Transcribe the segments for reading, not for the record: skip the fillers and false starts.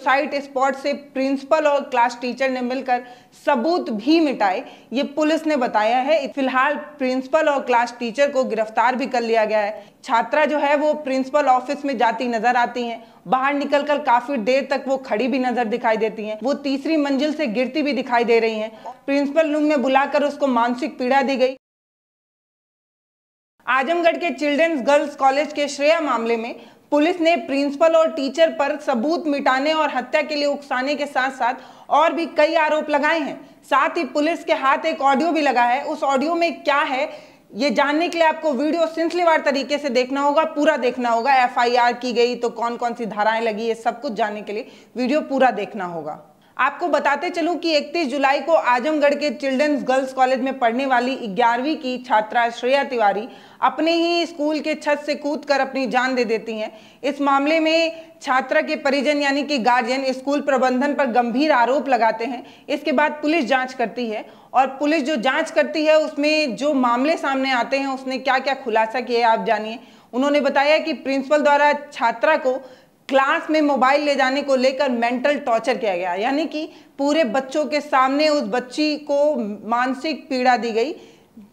Site spot से principal और class teacher ने मिलकर सबूत भी मिटाए, ये पुलिस ने बताया है। फिलहाल प्रिंसिपल और क्लास टीचर को गिरफ्तार भी कर लिया गया है। छात्रा जो है वो प्रिंसिपल ऑफिस में जाती नजर आती हैं, बाहर निकलकर काफी देर तक वो खड़ी भी नजर दिखाई देती हैं, वो तीसरी मंजिल से गिरती भी दिखाई दे रही हैं। प्रिंसिपल रूम में बुलाकर उसको मानसिक पीड़ा दी गई। आजमगढ़ के चिल्ड्रंस गर्ल्स कॉलेज के श्रेया मामले में पुलिस ने प्रिंसिपल और टीचर पर सबूत मिटाने और हत्या के लिए उकसाने के साथ साथ और भी कई आरोप लगाए हैं। साथ ही पुलिस के हाथ एक ऑडियो भी लगा है। उस ऑडियो में क्या है ये जानने के लिए आपको वीडियो सिलसिलेवार तरीके से देखना होगा, पूरा देखना होगा। एफआईआर की गई तो कौन कौन सी धाराएं लगी, ये सब कुछ जानने के लिए वीडियो पूरा देखना होगा। आपको बताते चलूं कि 31 जुलाई को आजमगढ़ के चिल्ड्रंस गर्ल्स कॉलेज में पढ़ने वाली 11वीं की छात्रा श्रेया तिवारी अपने ही स्कूल के छत से कूदकर अपनी जान दे देती हैं। इस मामले में छात्रा के परिजन यानी कि गार्जियन स्कूल प्रबंधन पर गंभीर आरोप लगाते हैं। इसके बाद पुलिस जांच करती है और पुलिस जो जांच करती है उसमें जो मामले सामने आते हैं उसने क्या क्या खुलासा किया आप जानिए। उन्होंने बताया कि प्रिंसिपल द्वारा छात्रा को क्लास में मोबाइल ले जाने को लेकर मेंटल टॉर्चर किया गया, यानी कि पूरे बच्चों के सामने उस बच्ची को मानसिक पीड़ा दी गई।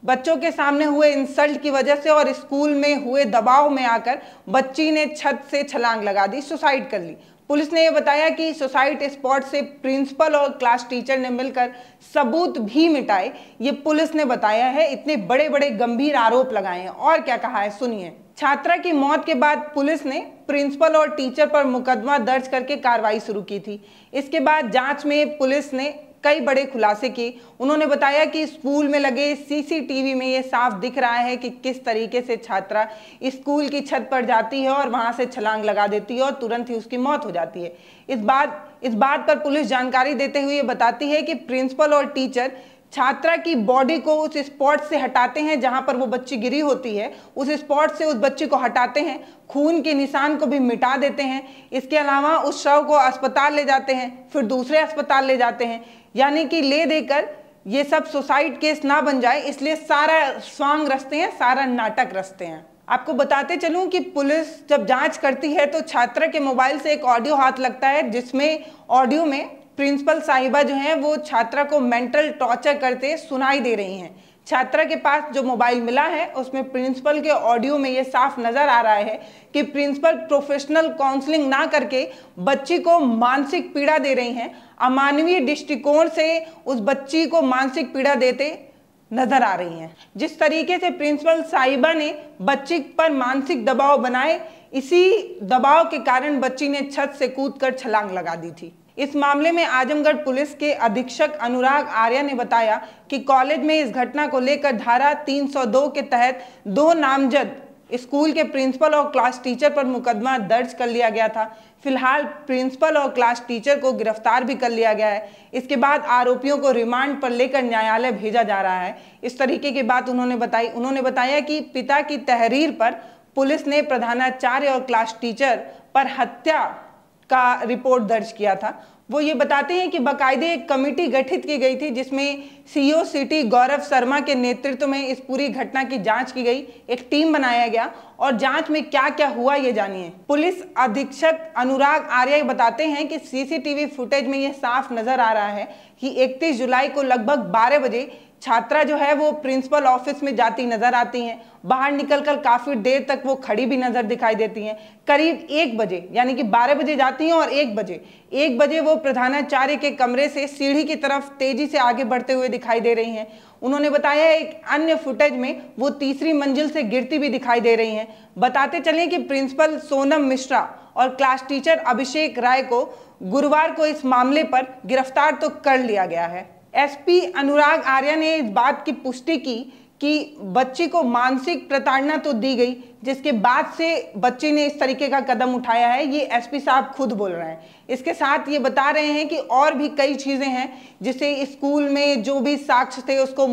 बच्चों के सामने हुए इंसल्ट की वजह से और स्कूल में हुए दबाव में आकर बच्ची ने छत से छलांग लगा दी, सुसाइड कर ली। पुलिस ने यह बताया कि सुसाइड स्पॉट से प्रिंसिपल और क्लास टीचर ने मिलकर सबूत भी मिटाए, ये पुलिस ने बताया है। इतने बड़े बड़े गंभीर आरोप लगाए हैं। और क्या कहा है सुनिए। छात्रा की मौत के बाद पुलिस ने प्रिंसिपल और टीचर पर मुकदमा दर्ज करके कार्रवाई शुरू की थी। इसके बाद जांच में पुलिस ने कई बड़े खुलासे किए। उन्होंने बताया कि स्कूल में लगे सीसीटीवी में ये साफ दिख रहा है कि किस तरीके से छात्रा स्कूल की छत पर जाती है और वहां से छलांग लगा देती है और तुरंत ही उसकी मौत हो जाती है। इस बात पर पुलिस जानकारी देते हुए बताती है कि प्रिंसिपल और टीचर छात्रा की बॉडी को उस स्पॉट से हटाते हैं जहां पर वो बच्ची गिरी होती है, उस स्पॉट से उस बच्ची को हटाते हैं, खून के निशान को भी मिटा देते हैं। इसके अलावा उस शव को अस्पताल ले जाते हैं, फिर दूसरे अस्पताल ले जाते हैं, यानी कि ले देकर ये सब सुसाइड केस ना बन जाए इसलिए सारा स्वांग रचते हैं, सारा नाटक रचते हैं। आपको बताते चलूं कि पुलिस जब जांच करती है तो छात्रा के मोबाइल से एक ऑडियो हाथ लगता है, जिसमें ऑडियो में प्रिंसिपल साहिबा जो हैं वो छात्रा को मेंटल टॉर्चर करते सुनाई दे रही हैं। छात्रा के पास जो मोबाइल मिला है उसमें प्रिंसिपल के ऑडियो में ये साफ नजर आ रहा है कि प्रिंसिपल प्रोफेशनल काउंसलिंग ना करके बच्ची को मानसिक पीड़ा दे रही हैं, अमानवीय दृष्टिकोण से उस बच्ची को मानसिक पीड़ा देते नजर आ रही हैं। जिस तरीके से प्रिंसिपल साहिबा ने बच्ची पर मानसिक दबाव बनाए, इसी दबाव के कारण बच्ची ने छत से कूदकर छलांग लगा दी थी। इस मामले में आजमगढ़ पुलिस के अधीक्षक अनुराग आर्या ने बताया कि कॉलेज में इस घटना को लेकर धारा 302 के तहत 2 नामजद स्कूल के प्रिंसिपल और क्लास टीचर पर मुकदमा दर्ज कर लिया गया था। फिलहाल प्रिंसिपल और क्लास टीचर को गिरफ्तार भी कर लिया गया है। इसके बाद आरोपियों को रिमांड पर लेकर न्यायालय भेजा जा रहा है। इस तरीके की बात उन्होंने बताई। उन्होंने बताया कि पिता की तहरीर पर पुलिस ने प्रधानाचार्य और क्लास टीचर पर हत्या का रिपोर्ट दर्ज किया था। वो ये बताते हैं कि बाकायदे एक कमेटी गठित की गई थी जिसमें सीईओ सिटी गौरव शर्मा के नेतृत्व में इस पूरी घटना की जांच की गई, एक टीम बनाया गया और जांच में क्या क्या हुआ ये जानिए। पुलिस अधीक्षक अनुराग आर्य बताते हैं कि सीसीटीवी फुटेज में ये साफ नजर आ रहा है कि 31 जुलाई को लगभग 12 बजे छात्रा जो है वो प्रिंसिपल ऑफिस में जाती नजर आती हैं, बाहर निकलकर काफी देर तक वो खड़ी भी नजर दिखाई देती हैं। करीब 1 बजे यानी कि 12 बजे जाती हैं और 1 बजे वो प्रधानाचार्य के कमरे से सीढ़ी की तरफ तेजी से आगे बढ़ते हुए दिखाई दे रही हैं। उन्होंने बताया एक अन्य फुटेज में वो तीसरी मंजिल से गिरती भी दिखाई दे रही हैं। बताते चलें कि प्रिंसिपल सोनम मिश्रा और क्लास टीचर अभिषेक राय को गुरुवार को इस मामले पर गिरफ्तार तो कर लिया गया है। एसपी अनुराग आर्य ने इस बात की पुष्टि की कि बच्ची को मानसिक प्रताड़ना तो दी गई, जिसके बाद से बच्ची ने इस तरीके का कदम उठाया है, ये एसपी साहब खुद बोल रहे हैं। इसके साथ ये बता रहे हैं कि और भी कई चीज़ें हैं जिसे स्कूल में जो भी साक्ष्य थे उसको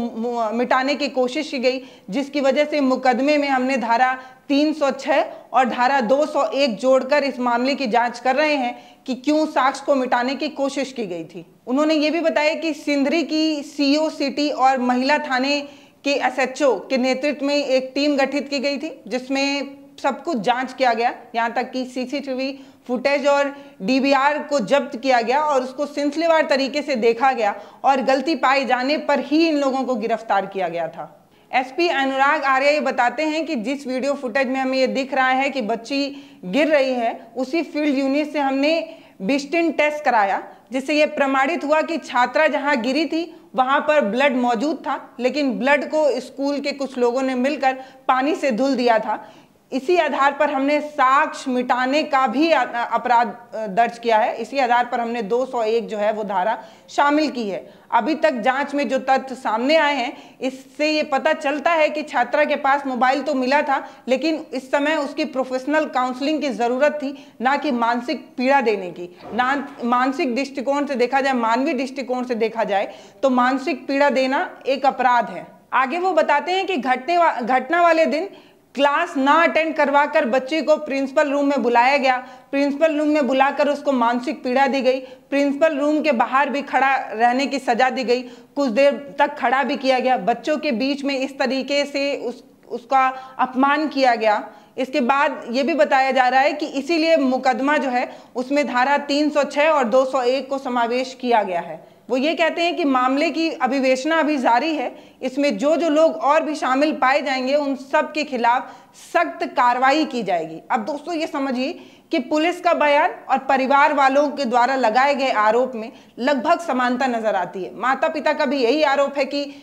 मिटाने की कोशिश की गई, जिसकी वजह से मुकदमे में हमने धारा 306 और धारा 201 जोड़कर इस मामले की जांच कर रहे हैं कि क्यों साक्ष्य को मिटाने की कोशिश की गई थी। उन्होंने ये भी बताया कि सिंदरी की सीईओ सिटी और महिला थाने के एसएचओ के नेतृत्व में एक टीम गठित की गई थी जिसमें सब कुछ जांच किया गया, यहाँ तक कि सीसीटीवी फुटेज और डीवीआर को जब्त किया गया और उसको सिलसिलेवार तरीके से देखा गया और गलती पाए जाने पर ही इन लोगों को गिरफ्तार किया गया था। एसपी अनुराग आर्य ये बताते हैं कि जिस वीडियो फुटेज में हमें ये दिख रहा है कि बच्ची गिर रही है, उसी फील्ड यूनिट से हमने बिस्टिन टेस्ट कराया, जिससे ये प्रमाणित हुआ कि छात्रा जहां गिरी थी वहां पर ब्लड मौजूद था, लेकिन ब्लड को स्कूल के कुछ लोगों ने मिलकर पानी से धुल दिया था। इसी आधार पर हमने साक्ष्य मिटाने का भी अपराध दर्ज किया है। इसी आधार पर हमने 201 जो है वो धारा शामिल की है। अभी तक जांच में जो तथ्य सामने आए हैं, इससे ये पता चलता है कि छात्रा के पास मोबाइल तो मिला था, लेकिन इस समय उसकी प्रोफेशनल काउंसलिंग की जरूरत थी, ना कि मानसिक पीड़ा देने की। ना मानसिक दृष्टिकोण से देखा जाए, मानवीय दृष्टिकोण से देखा जाए तो मानसिक पीड़ा देना एक अपराध है। आगे वो बताते हैं कि घटना वाले दिन क्लास ना अटेंड करवाकर बच्चे को प्रिंसिपल रूम में बुलाया गया। प्रिंसिपल रूम में बुलाकर उसको मानसिक पीड़ा दी गई। प्रिंसिपल रूम के बाहर भी खड़ा रहने की सजा दी गई। कुछ देर तक खड़ा भी किया गया। बच्चों के बीच में इस तरीके से उसका अपमान किया गया। इसके बाद ये भी बताया जा रहा है कि इसीलिए मुकदमा जो है उसमें धारा 306 और 201 को समावेश किया गया है। वो ये कहते हैं कि मामले की अभिवेचना अभी जारी है। इसमें जो लोग और भी शामिल पाए जाएंगे उन सब के खिलाफ सख्त कार्रवाई की जाएगी। अब दोस्तों ये समझिए कि पुलिस का बयान और परिवार वालों के द्वारा लगाए गए आरोप में लगभग समानता नजर आती है। माता पिता का भी यही आरोप है कि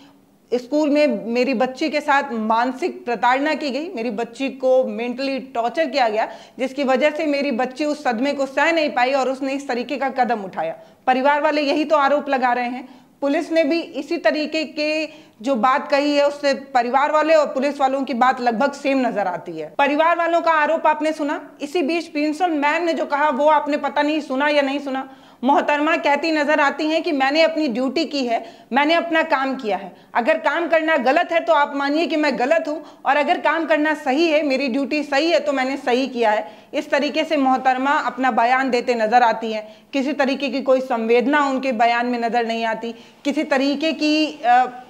स्कूल में मेरी बच्ची के साथ मानसिक प्रताड़ना की गई, मेरी बच्ची को मेंटली टॉर्चर किया गया, जिसकी वजह से मेरी बच्ची उस सदमे को सह नहीं पाई और उसने इस तरीके का कदम उठाया। परिवार वाले यही तो आरोप लगा रहे हैं। पुलिस ने भी इसी तरीके के जो बात कही है, उससे परिवार वाले और पुलिस वालों की बात लगभग सेम नजर आती है। परिवार वालों का आरोप आपने सुना। इसी बीच प्रिंसिपल मैम ने जो कहा वो आपने पता नहीं सुना या नहीं सुना। मोहतरमा कहती नजर आती हैं कि मैंने अपनी ड्यूटी की है, मैंने अपना काम किया है। अगर काम करना गलत है तो आप मानिए कि मैं गलत हूं, और अगर काम करना सही है, मेरी ड्यूटी सही है, तो मैंने सही किया है। इस तरीके से मोहतरमा अपना बयान देते नजर आती हैं। किसी तरीके की कोई संवेदना उनके बयान में नजर नहीं आती। किसी तरीके की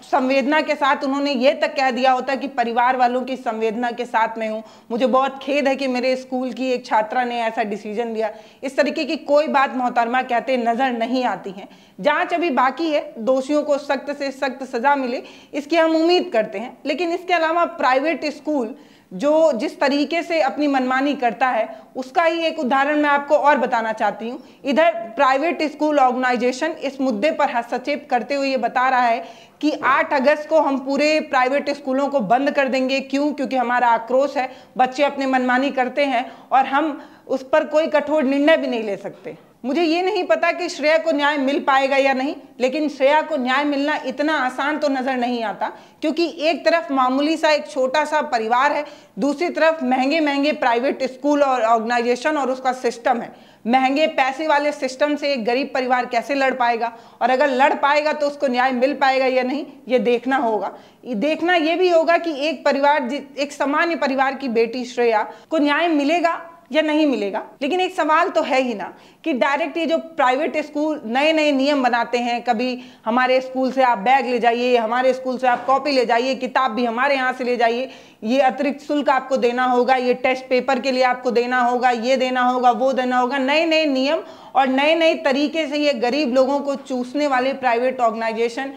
संवेदना के साथ उन्होंने ये तक कह दिया होता कि परिवार वालों की संवेदना के साथ मैं हूँ, मुझे बहुत खेद है कि मेरे स्कूल की एक छात्रा ने ऐसा डिसीजन लिया। इस तरीके की कोई बात मोहतरमा कहते नजर नहीं आती हैं। जांच अभी बाकी है, दोषियों को सख्त से सख्त सजा मिले इसकी हम उम्मीद करते हैं। लेकिन इसके अलावा प्राइवेट स्कूल जो जिस तरीके से अपनी मनमानी करता है, उसका ही एक उदाहरण मैं आपको और बताना चाहती हूँ। इधर प्राइवेट स्कूल ऑर्गेनाइजेशन इस मुद्दे पर हस्तक्षेप करते हुए ये बता रहा है कि 8 अगस्त को हम पूरे प्राइवेट स्कूलों को बंद कर देंगे। क्यों? क्योंकि हमारा आक्रोश है, बच्चे अपनी मनमानी करते हैं और हम उस पर कोई कठोर निर्णय भी नहीं ले सकते। मुझे ये नहीं पता कि श्रेया को न्याय मिल पाएगा या नहीं, लेकिन श्रेया को न्याय मिलना इतना आसान तो नजर नहीं आता, क्योंकि एक तरफ मामूली सा एक छोटा सा परिवार है, दूसरी तरफ महंगे महंगे प्राइवेट स्कूल और ऑर्गेनाइजेशन और उसका सिस्टम है। महंगे पैसे वाले सिस्टम से एक गरीब परिवार कैसे लड़ पाएगा, और अगर लड़ पाएगा तो उसको न्याय मिल पाएगा या नहीं, ये देखना होगा। देखना ये भी होगा कि एक सामान्य परिवार की बेटी श्रेया को न्याय मिलेगा या नहीं मिलेगा। लेकिन एक सवाल तो है ही ना कि डायरेक्ट ये जो प्राइवेट स्कूल नए नए नियम बनाते हैं, कभी हमारे स्कूल से आप बैग ले जाइए, हमारे स्कूल से आप कॉपी ले जाइए, किताब भी हमारे यहाँ से ले जाइए, ये अतिरिक्त शुल्क आपको देना होगा, ये टेस्ट पेपर के लिए आपको देना होगा, ये देना होगा, वो देना होगा। नए नए नियम और नए नए तरीके से ये गरीब लोगों को चूसने वाले प्राइवेट ऑर्गेनाइजेशन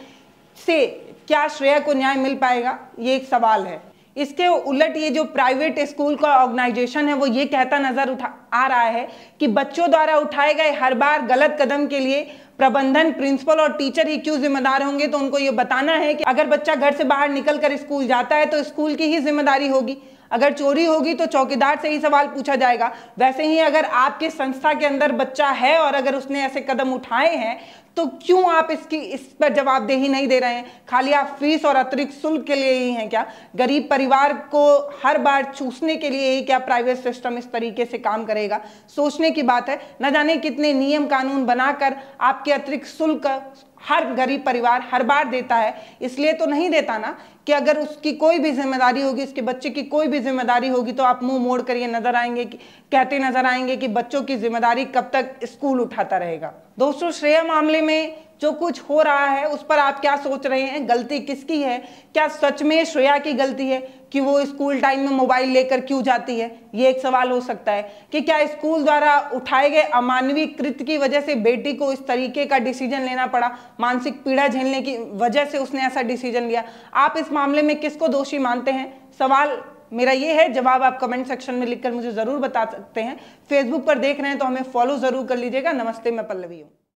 से क्या श्रेया को न्याय मिल पाएगा, ये एक सवाल है। इसके उलट ये जो प्राइवेट स्कूल का ऑर्गेनाइजेशन है वो ये कहता नजर आ रहा है कि बच्चों द्वारा उठाए गए हर बार गलत कदम के लिए प्रबंधन, प्रिंसिपल और टीचर ही क्यों जिम्मेदार होंगे। तो उनको ये बताना है कि अगर बच्चा घर से बाहर निकल कर स्कूल जाता है तो स्कूल की ही जिम्मेदारी होगी। अगर चोरी होगी तो चौकीदार से ही सवाल पूछा जाएगा। वैसे ही अगर आपके संस्था के अंदर बच्चा है और अगर उसने ऐसे कदम उठाए हैं तो क्यों आप इस पर जवाबदेही नहीं दे रहे हैं? खाली आप फीस और अतिरिक्त शुल्क के लिए ही हैं क्या? गरीब परिवार को हर बार चूसने के लिए ही क्या प्राइवेट सिस्टम इस तरीके से काम करेगा? सोचने की बात है। न जाने कितने नियम कानून बनाकर आपके अतिरिक्त शुल्क हर गरीब परिवार हर बार देता है। इसलिए तो नहीं देता ना कि अगर उसकी कोई भी जिम्मेदारी होगी, उसके बच्चे की कोई भी जिम्मेदारी होगी तो आप मुंह मोड़ कर ये नजर आएंगे कि कहते नजर आएंगे कि बच्चों की जिम्मेदारी कब तक स्कूल उठाता रहेगा। दोस्तों, श्रेया मामले में जो कुछ हो रहा है उस पर आप क्या सोच रहे हैं? गलती किसकी है? क्या सच में श्रेया की गलती है कि वो स्कूल टाइम में मोबाइल लेकर क्यों जाती है? ये एक सवाल हो सकता है कि क्या स्कूल द्वारा उठाए गए अमानवीय कृत्य की वजह से बेटी को इस तरीके का डिसीजन लेना पड़ा, मानसिक पीड़ा झेलने की वजह से उसने ऐसा डिसीजन लिया? आप इस मामले में किसको दोषी मानते हैं? सवाल मेरा ये है, जवाब आप कमेंट सेक्शन में लिखकर मुझे जरूर बता सकते हैं। फेसबुक पर देख रहे हैं तो हमें फॉलो जरूर कर लीजिएगा। नमस्ते, मैं पल्लवी हूँ।